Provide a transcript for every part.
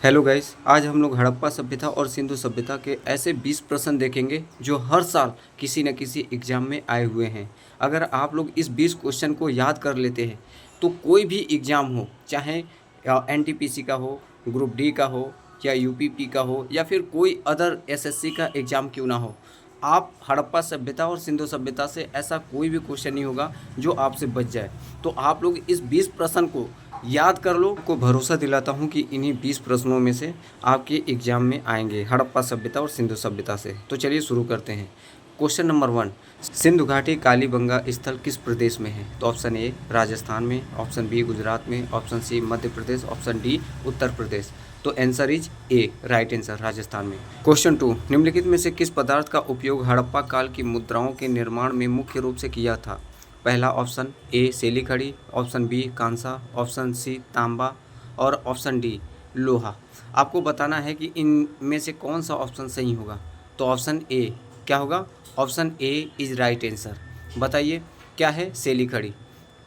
Hello guys, आज हम लोग हड़प्पा सभ्यता और सिंधु सभ्यता के ऐसे 20 प्रश्न देखेंगे जो हर साल किसी न किसी एग्जाम में आए हुए हैं। अगर आप लोग इस 20 क्वेश्चन को याद कर लेते हैं तो कोई भी एग्ज़ाम हो, चाहे एनटीपीसी का हो, ग्रुप डी का हो या यूपीपी का हो या फिर कोई अदर एसएससी का एग्ज़ाम क्यों ना हो, आप हड़प्पा सभ्यता और सिंधु सभ्यता से ऐसा कोई भी क्वेश्चन नहीं होगा जो आपसे बच जाए। तो आप लोग इस 20 प्रश्न को याद कर लो। को भरोसा दिलाता हूँ कि इन्हीं 20 प्रश्नों में से आपके एग्जाम में आएंगे हड़प्पा सभ्यता और सिंधु सभ्यता से। तो चलिए शुरू करते हैं। क्वेश्चन नंबर 1, सिंधु घाटी कालीबंगा स्थल किस प्रदेश में है? तो ऑप्शन ए राजस्थान में, ऑप्शन बी गुजरात में, option C Madhya Pradesh, option D Uttar Pradesh. तो answer is a, right answer, Rajasthan में। क्वेश्चन 2, निम्नलिखित में से किस पदार्थ का उपयोग हड़प्पा काल की मुद्राओं के निर्माण में मुख्य रूप से किया था? पहला ऑप्शन ए सेली खड़ी, ऑप्शन बी कांसा, ऑप्शन सी तांबा और ऑप्शन डी लोहा। आपको बताना है कि इनमें से कौन सा ऑप्शन सही होगा। तो ऑप्शन ए क्या होगा? Option A is right answer. बताइए क्या है सेली खड़ी,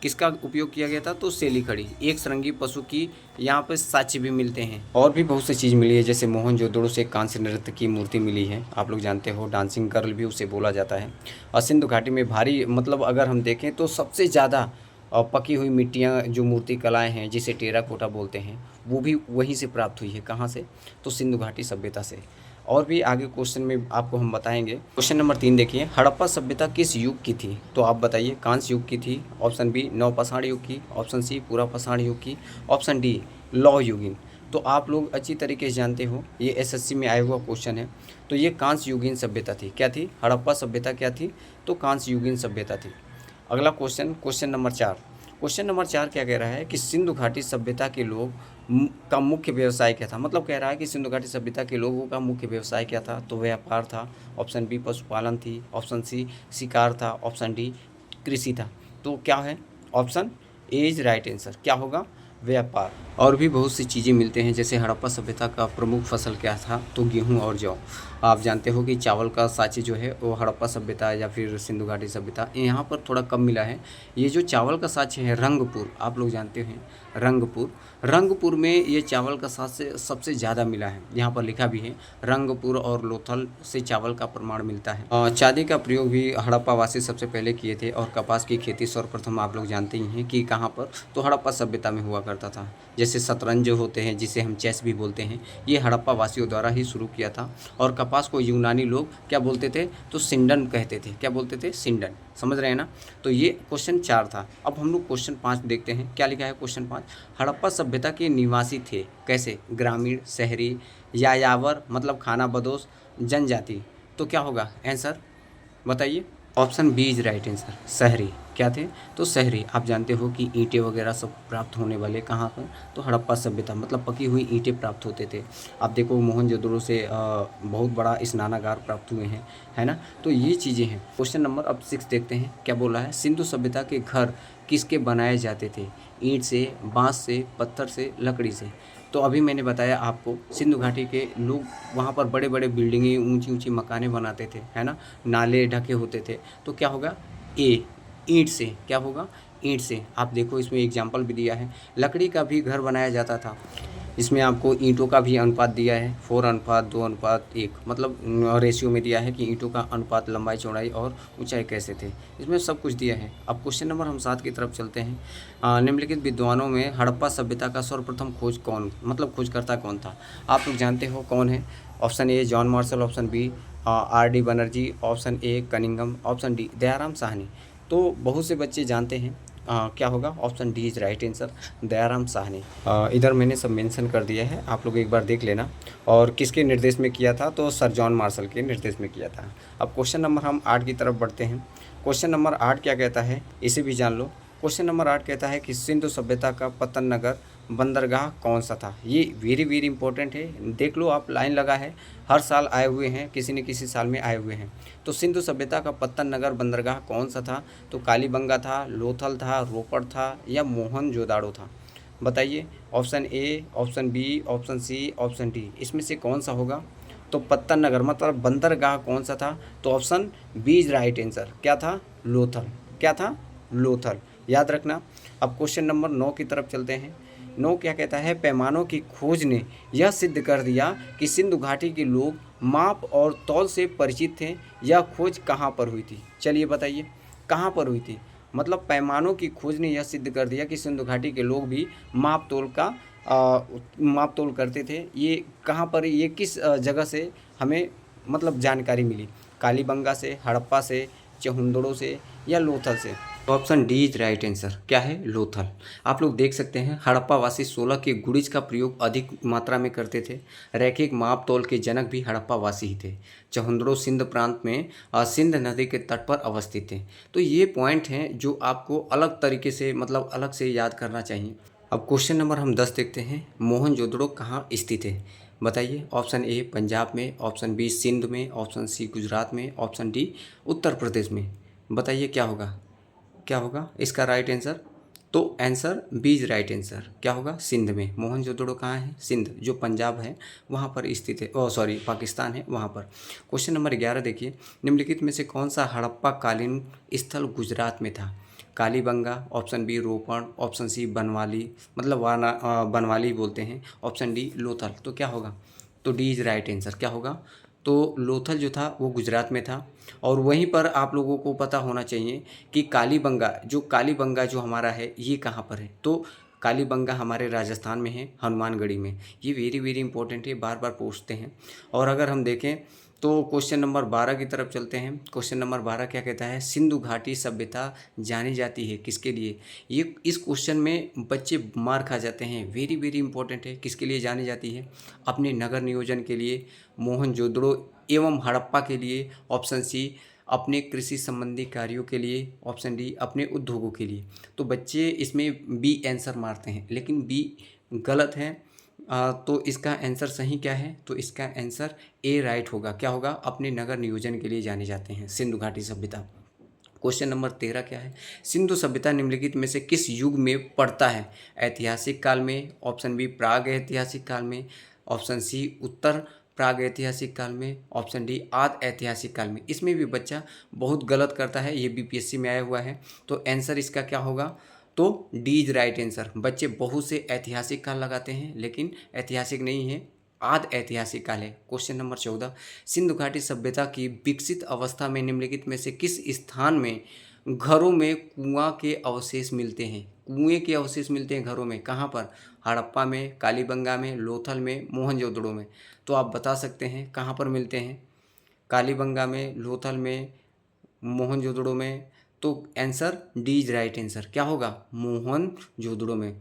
किसका उपयोग किया गया था? तो सेली खड़ी, एक श्रृंगी पशु की यहाँ पर साक्ष्य भी मिलते हैं। और भी बहुत सी चीज़ मिली है, जैसे मोहनजोदड़ो से कांस्य नृत्य की मूर्ति मिली है, आप लोग जानते हो, डांसिंग गर्ल भी उसे बोला जाता है। और सिंधु घाटी में भारी, मतलब अगर हम देखें तो सबसे ज़्यादा पकी हुई मिट्टियाँ जो मूर्ति कलाएँ हैं, जिसे टेराकोटा बोलते हैं, वो भी वहीं से प्राप्त हुई है। कहाँ से? तो सिंधु घाटी सभ्यता से। और भी आगे क्वेश्चन में आपको हम बताएंगे। क्वेश्चन नंबर 3 देखिए, हड़प्पा सभ्यता किस युग की थी? तो आप बताइए, कांस्य युग की थी, ऑप्शन बी नवपाषाण युग की, ऑप्शन सी पुरापाषाण युग की, ऑप्शन डी लौह युगीन। तो आप लोग अच्छी तरीके से जानते हो, ये एसएससी में आया हुआ क्वेश्चन है। तो ये कांस्य युगीन सभ्यता थी। क्या थी? हड़प्पा सभ्यता क्या थी? तो कांस्य युगीन सभ्यता थी। अगला question, question number 4। Question number 4 क्या कह रहा है कि सिंधु घाटी सभ्यता के लोग का मुख्य व्यवसाय क्या था? मतलब कह रहा है कि सिंधु घाटी सभ्यता के लोगों का मुख्य व्यवसाय क्या था? तो व्यापार था, ऑप्शन बी पशुपालन थी, ऑप्शन सी शिकार था, ऑप्शन डी कृषि था। तो क्या है? Option A is right answer. क्या होगा? व्यापार। और भी बहुत सी चीज़ें मिलते हैं, जैसे हड़प्पा सभ्यता का प्रमुख फसल क्या था? तो गेहूं और जौ। आप जानते हो कि चावल का साक्ष्य जो है वो हड़प्पा सभ्यता या फिर सिंधु घाटी सभ्यता, यहाँ पर थोड़ा कम मिला है। ये जो चावल का साक्ष्य है रंगपुर, आप लोग जानते हैं रंगपुर में ये चावल का साक्ष्य सबसे ज़्यादा मिला है। यहाँ पर लिखा भी है रंगपुर और लोथल से चावल का प्रमाण मिलता है। चांदी का प्रयोग भी हड़प्पा वासी सबसे पहले किए थे। और कपास की खेती सर्वप्रथम आप लोग जानते ही हैं कि कहाँ पर? तो हड़प्पा सभ्यता में हुआ करता था। जैसे शतरंज होते हैं, जिसे हम चेस भी बोलते हैं, ये हड़प्पा वासियों द्वारा ही शुरू किया था। और कपास को यूनानी लोग क्या बोलते थे? तो सिंडन कहते थे। क्या बोलते थे? सिंडन। समझ रहे हैं ना? तो ये क्वेश्चन 4 था। अब हम लोग क्वेश्चन 5 देखते हैं। क्या लिखा है क्वेश्चन 5? हड़प्पा सभ्यता के निवासी थे कैसे? ग्रामीण, शहरी, यायावर मतलब खाना बदोश, जनजाति। तो क्या होगा आंसर? बताइए। Option B is right answer, शहरी। क्या थे? तो शहरी। आप जानते हो कि ईंटें वगैरह सब प्राप्त होने वाले कहाँ पर? तो हड़प्पा सभ्यता, मतलब पकी हुई ईंटें प्राप्त होते थे। आप देखो मोहनजोदड़ो से बहुत बड़ा स्नानागार प्राप्त हुए हैं, है ना? तो ये चीज़ें हैं। क्वेश्चन नंबर अब 6 देखते हैं। क्या बोला है? सिंधु सभ्यता के घर किसके बनाए जाते थे? ईंट से, बांस से, पत्थर से, लकड़ी से। तो अभी मैंने बताया आपको, सिंधु घाटी के लोग वहाँ पर बड़े बड़े बिल्डिंगें, ऊंची ऊंची मकानें बनाते थे, है ना? नाले ढके होते थे। तो क्या होगा? ए, ईंट से। क्या होगा? ईंट से। आप देखो इसमें एग्जाम्पल भी दिया है, लकड़ी का भी घर बनाया जाता था। इसमें आपको ईंटों का भी अनुपात दिया है, 4:2:1, मतलब रेशियो में दिया है कि ईंटों का अनुपात, लंबाई, चौड़ाई और ऊंचाई कैसे थे। इसमें सब कुछ दिया है। अब क्वेश्चन नंबर हम 7 की तरफ चलते हैं। निम्नलिखित विद्वानों में हड़प्पा सभ्यता का सर्वप्रथम खोज कौन, मतलब खोजकर्ता कौन था? आप लोग जानते हो कौन है? Option A John Marshall, option B R D Banerjee, option A Cunningham, option D Dayaram Sahni. तो बहुत से बच्चे जानते हैं। क्या होगा? Option D is right answer, Dayaram Sahni. इधर मैंने सब मेंशन कर दिया है, आप लोग एक बार देख लेना। और किसके निर्देश में किया था? तो सर जॉन मार्शल के निर्देश में किया था। अब क्वेश्चन नंबर हम 8 की तरफ बढ़ते हैं। क्वेश्चन नंबर 8 क्या कहता है, इसे भी जान लो। क्वेश्चन नंबर 8 कहता है कि सिंधु सभ्यता का पतन नगर, बंदरगाह कौन सा था? ये वेरी वेरी इंपॉर्टेंट है, देख लो आप, लाइन लगा है, हर साल आए हुए हैं, किसी न किसी साल में आए हुए हैं। तो सिंधु सभ्यता का पत्तन नगर, बंदरगाह कौन सा था? तो कालीबंगा था, लोथल था, रोपड़ था या मोहनजोदाड़ो था? बताइए। Option A, option B, option C, option D, इसमें से कौन सा होगा? तो पत्तन नगर मतलब बंदरगाह कौन सा था? तो option B is right answer. क्या था? लोथल। क्या था? लोथल। याद रखना। अब क्वेश्चन नंबर 9 की तरफ चलते हैं। 9 क्या कहता है, पैमानों की खोज ने यह सिद्ध कर दिया कि सिंधु घाटी के लोग माप और तौल से परिचित थे। यह खोज कहाँ पर हुई थी? चलिए बताइए, कहाँ पर हुई थी? मतलब पैमानों की खोज ने यह सिद्ध कर दिया कि सिंधु घाटी के लोग भी माप तोल का माप तोल करते थे। ये कहाँ पर, ये किस जगह से हमें मतलब जानकारी मिली? कालीबंगा से, हड़प्पा से, चहुंदड़ों से या लोथल से? तो option D is right answer. क्या है? लोथल। आप लोग देख सकते हैं हड़प्पा वासी 16 के गुड़िज का प्रयोग अधिक मात्रा में करते थे। रैखिक माप तौल के जनक भी हड़प्पा वासी ही थे। चहुंदड़ो सिंध प्रांत में सिंध नदी के तट पर अवस्थित थे। तो ये पॉइंट हैं जो आपको अलग तरीके से मतलब अलग से याद करना चाहिए। अब क्वेश्चन नंबर हम 10 देखते हैं। मोहनजोदड़ो कहाँ स्थित है? बताइए। ऑप्शन ए पंजाब में, ऑप्शन बी सिंध में, ऑप्शन सी गुजरात में, ऑप्शन डी उत्तर प्रदेश में। बताइए क्या होगा, क्या होगा इसका राइट आंसर? तो answer B is right answer. क्या होगा? सिंध में। मोहनजोदड़ो कहाँ है? सिंध, जो पंजाब है वहाँ पर स्थित है। सॉरी, पाकिस्तान है वहाँ पर। क्वेश्चन नंबर 11 देखिए। निम्नलिखित में से कौन सा हड़प्पा कालीन स्थल गुजरात में था? कालीबंगा, ऑप्शन बी रोपण, ऑप्शन सी बनवाली, मतलब बनवाली बोलते हैं, ऑप्शन डी लोथल। तो क्या होगा? तो डी इज राइट आंसर। क्या होगा? तो लोथल जो था वो गुजरात में था। और वहीं पर आप लोगों को पता होना चाहिए कि कालीबंगा जो हमारा है ये कहाँ पर है? तो कालीबंगा हमारे राजस्थान में है, हनुमानगढ़ी में। ये वेरी वेरी इंपॉर्टेंट है, बार बार पूछते हैं। और अगर हम देखें तो क्वेश्चन नंबर 12 की तरफ चलते हैं। क्वेश्चन नंबर 12 क्या कहता है? सिंधु घाटी सभ्यता जानी जाती है किसके लिए? ये इस क्वेश्चन में बच्चे मार खा जाते हैं। वेरी वेरी इंपॉर्टेंट है। किसके लिए जानी जाती है? अपने नगर नियोजन के लिए, मोहनजोदड़ो एवं हड़प्पा के लिए, ऑप्शन सी अपने कृषि संबंधी कार्यों के लिए, ऑप्शन डी अपने उद्योगों के लिए। तो बच्चे इसमें बी आंसर मारते हैं, लेकिन बी गलत है। तो इसका आंसर सही क्या है? तो इसका आंसर ए राइट होगा। क्या होगा? अपने नगर नियोजन के लिए जाने जाते हैं सिंधु घाटी सभ्यता। क्वेश्चन नंबर 13 क्या है? सिंधु सभ्यता निम्नलिखित में से किस युग में पड़ता है? ऐतिहासिक काल में, ऑप्शन बी प्राग ऐतिहासिक काल में, ऑप्शन सी उत्तर प्राग ऐतिहासिक काल में, ऑप्शन डी आद ऐतिहासिक काल में। इसमें भी बच्चा बहुत गलत करता है, ये बीपीएससी में आया हुआ है। तो आंसर इसका क्या होगा? तो डी इज राइट आंसर। बच्चे बहुत से ऐतिहासिक काल लगाते हैं, लेकिन ऐतिहासिक नहीं है, आद ऐतिहासिक काल है। Question number 14। सिंधु घाटी सभ्यता की विकसित अवस्था में निम्नलिखित में से किस स्थान में घरों में कुआं के अवशेष मिलते हैं? कुएं के अवशेष मिलते हैं घरों में। कहाँ पर? हड़प्पा में, कालीबंगा में, लोथल में, मोहनजोदड़ो में। तो आप बता सकते हैं कहाँ पर मिलते हैं? कालीबंगा में, लोथल में, मोहनजोदड़ो में। तो answer D is right answer. क्या होगा? मोहनजोदड़ो में।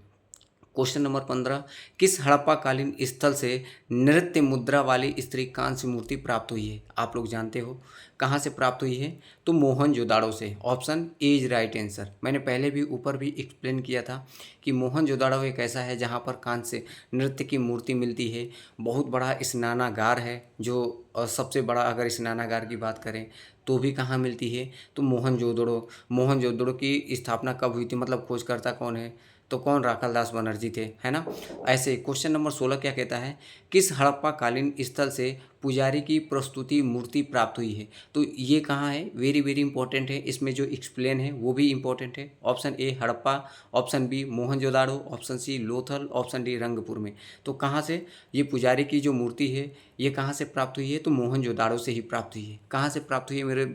Question number 15। किस हड़प्पाकालीन स्थल से नृत्य मुद्रा वाली स्त्री कांस्य मूर्ति प्राप्त हुई है? आप लोग जानते हो कहाँ से प्राप्त हुई है? तो मोहनजोदाड़ो से। Option A is right answer. मैंने पहले भी ऊपर भी एक्सप्लेन किया था कि मोहनजोदाड़ो एक ऐसा है जहाँ पर कांस्य नृत्य की मूर्ति मिलती है। बहुत बड़ा स्नानागार है, जो सबसे बड़ा अगर स्नानागार की बात करें तो भी कहाँ मिलती है? तो मोहनजोदड़ो। मोहनजोदड़ो की स्थापना कब हुई थी, मतलब खोजकर्ता कौन है? तो कौन? राखालदास बनर्जी थे, है ना। ऐसे क्वेश्चन नंबर 16 क्या कहता है? किस हड़प्पा कालीन स्थल से पुजारी की प्रस्तुति मूर्ति प्राप्त हुई है? तो ये कहाँ है? वेरी वेरी इंपॉर्टेंट है। इसमें जो एक्सप्लेन है वो भी इंपॉर्टेंट है। Option A Harappa, option B Mohenjodaro, option C Lothal, option D Rangpur में। तो कहाँ से ये पुजारी की जो मूर्ति है ये कहाँ से प्राप्त हुई है? तो मोहनजोदाड़ो से ही प्राप्त हुई है। कहाँ से प्राप्त हुई है मेरे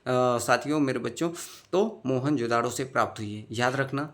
साथियों, मेरे बच्चों? तो मोहनजोदाड़ो से प्राप्त हुई है, याद रखना।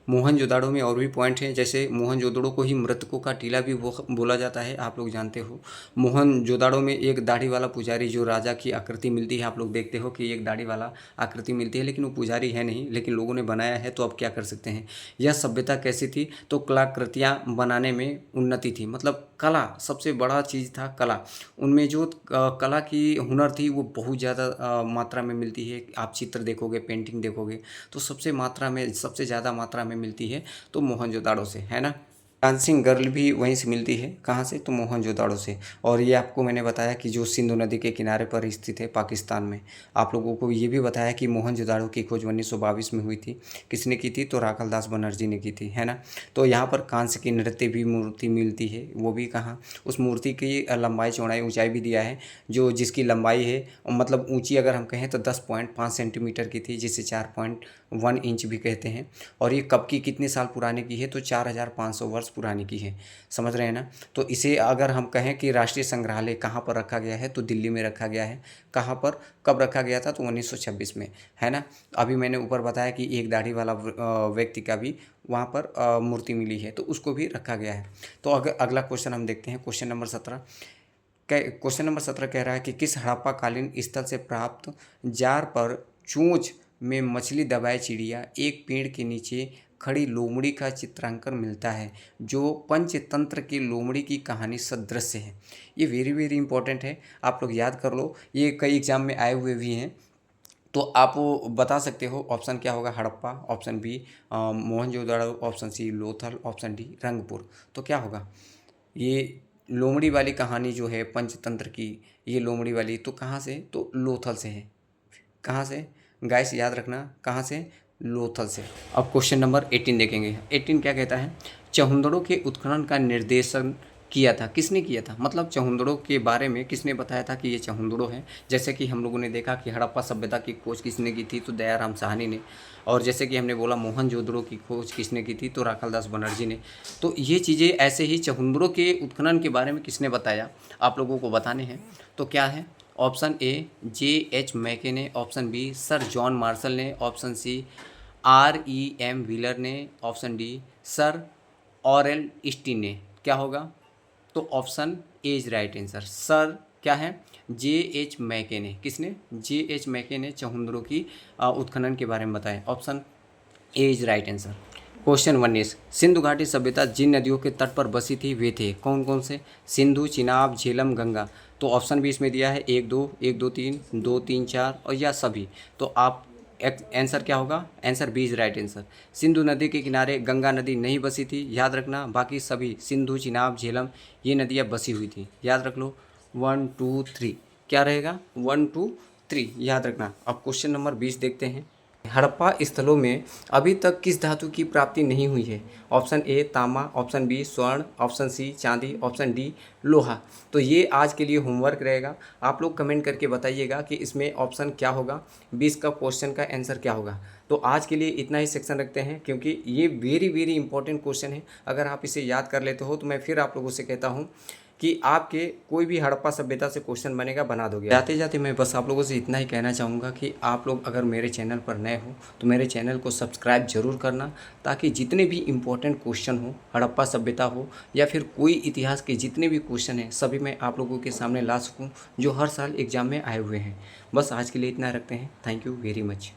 मोहनजोदाड़ो में और भी पॉइंट हैं, जैसे मोहनजोदड़ो को ही मृतकों का टीला भी बोला जाता है, आप लोग जानते हो। मोहनजोदाड़ो में एक दाढ़ी वाला पुजारी, जो राजा की आकृति मिलती है, आप लोग देखते हो कि एक दाढ़ी वाला आकृति मिलती है, लेकिन वो पुजारी है नहीं, लेकिन लोगों ने बनाया है, तो अब क्या कर सकते हैं। यह सभ्यता कैसी थी? तो कलाकृतियाँ बनाने में उन्नति थी, मतलब कला सबसे बड़ा चीज़ था। कला, उनमें जो कला की हुनर थी वो बहुत ज़्यादा मात्रा में मिलती है। आप चित्र देखोगे, पेंटिंग देखोगे, तो सबसे ज़्यादा मात्रा में मिलती है तो मोहनजोदाड़ो से, है ना। डांसिंग गर्ल भी वहीं से मिलती है। कहाँ से? तो मोहनजोदाड़ो से। और ये आपको मैंने बताया कि जो सिंधु नदी के किनारे पर स्थित है पाकिस्तान में। आप लोगों को ये भी बताया कि मोहनजोदाड़ो की खोज 1922 में हुई थी। किसने की थी? तो राखालदास बनर्जी ने की थी, है ना। तो यहाँ पर कांस्य की नृत्य भी मूर्ति मिलती है, वो भी कहाँ? उस मूर्ति की लंबाई, चौड़ाई, ऊंचाई भी दिया है। जो जिसकी लंबाई है, मतलब ऊंची अगर हम कहें तो 10.5 सेंटीमीटर की थी, जिसे 4.1 इंच भी कहते हैं। और ये कब की, कितने साल पुराने की है? तो 4500 वर्ष वर्ष पुराने की है। समझ रहे हैं ना। तो इसे अगर हम कहें कि राष्ट्रीय संग्रहालय कहाँ पर रखा गया है, तो दिल्ली में रखा गया है। कहाँ पर, कब रखा गया था, तो 1926 में, है ना। अभी मैंने ऊपर बताया कि एक दाढ़ी वाला व्यक्ति का भी वहाँ पर मूर्ति मिली है, तो उसको भी रखा गया है। तो अगर अगला क्वेश्चन हम देखते हैं, क्वेश्चन नंबर 17। क्वेश्चन नंबर 17 कह रहा है कि किस हड़प्पा कालीन स्थल से प्राप्त जार पर चोंच में मछली दबाए चिड़िया एक पेड़ के नीचे खड़ी लोमड़ी का चित्रांकन मिलता है, जो पंचतंत्र की लोमड़ी की कहानी सदृश्य है। ये वेरी वेरी इंपॉर्टेंट है, आप लोग याद कर लो, ये कई एग्जाम में आए हुए भी हैं। तो आप वो बता सकते हो ऑप्शन क्या होगा, Harappa, option B Mohenjodaro, option C Lothal, option D Rangpur. तो क्या होगा, ये लोमड़ी वाली कहानी जो है पंचतंत्र की, ये लोमड़ी वाली तो कहाँ से, तो लोथल से है। कहाँ से गाइस, याद रखना, कहाँ से, लोथल से। अब क्वेश्चन नंबर 18 देखेंगे। 18 क्या कहता है, चहुंदड़ों के उत्खनन का निर्देशन किया था, किसने किया था, मतलब चहुंदड़ों के बारे में किसने बताया था कि ये चहुंदड़ों हैं। जैसे कि हम लोगों ने देखा कि हड़प्पा सभ्यता की खोज किसने की थी, तो दयाराम साहनी ने। और जैसे कि हमने बोला मोहनजोदड़ो की खोज किसने की थी, तो राखालदास बनर्जी ने। तो ये चीज़ें ऐसे ही चहुंदड़ों के उत्खनन के बारे में किसने बताया, आप लोगों को बताने हैं। तो क्या है, ऑप्शन ए J.H. मैके ने, option B sir John Marshall ने, ऑप्शन सी R.E.M. व्हीलर ने, option D sir Aurel Stein ने। क्या होगा, तो option A is right answer. Sir क्या है, J.H. मैके ने, किसने, J.H. मैके ने चहुंदड़ों की उत्खनन के बारे में बताया। Option A is right answer. Question 19, Sindhu घाटी सभ्यता जिन नदियों के तट पर बसी थी वे थे कौन कौन से, सिंधु, चिनाब, झेलम, गंगा। तो ऑप्शन भी इसमें दिया है 1 2, 1 2 3, 2 3 4 और या सभी। तो आप आंसर क्या होगा, answer B is right answer. Sindhu नदी के किनारे गंगा नदी नहीं बसी थी, याद रखना। बाकी सभी सिंधु, चिनाब, झेलम ये नदियाँ बसी हुई थी, याद रख लो। 1 2 3 क्या रहेगा, 1 2 3 याद रखना। अब क्वेश्चन नंबर 20 देखते हैं। हड़प्पा स्थलों में अभी तक किस धातु की प्राप्ति नहीं हुई है, ऑप्शन ए तांबा, ऑप्शन बी स्वर्ण, ऑप्शन सी चांदी, ऑप्शन डी लोहा। तो ये आज के लिए होमवर्क रहेगा, आप लोग कमेंट करके बताइएगा कि इसमें ऑप्शन क्या होगा, 20 का क्वेश्चन का आंसर क्या होगा। तो आज के लिए इतना ही सेक्शन रखते हैं, क्योंकि ये वेरी वेरी इंपॉर्टेंट क्वेश्चन है। अगर आप इसे याद कर लेते हो तो मैं फिर आप लोगों से कहता हूँ कि आपके कोई भी हड़प्पा सभ्यता से क्वेश्चन बनेगा, बना दोगे। जाते जाते मैं बस आप लोगों से इतना ही कहना चाहूँगा कि आप लोग अगर मेरे चैनल पर नए हो तो मेरे चैनल को सब्सक्राइब जरूर करना, ताकि जितने भी इम्पोर्टेंट क्वेश्चन हो, हड़प्पा सभ्यता हो या फिर कोई इतिहास के जितने भी क्वेश्चन हैं, सभी मैं आप लोगों के सामने ला सकूँ, जो हर साल एग्जाम में आए हुए हैं। बस आज के लिए इतना रखते हैं। Thank you very much.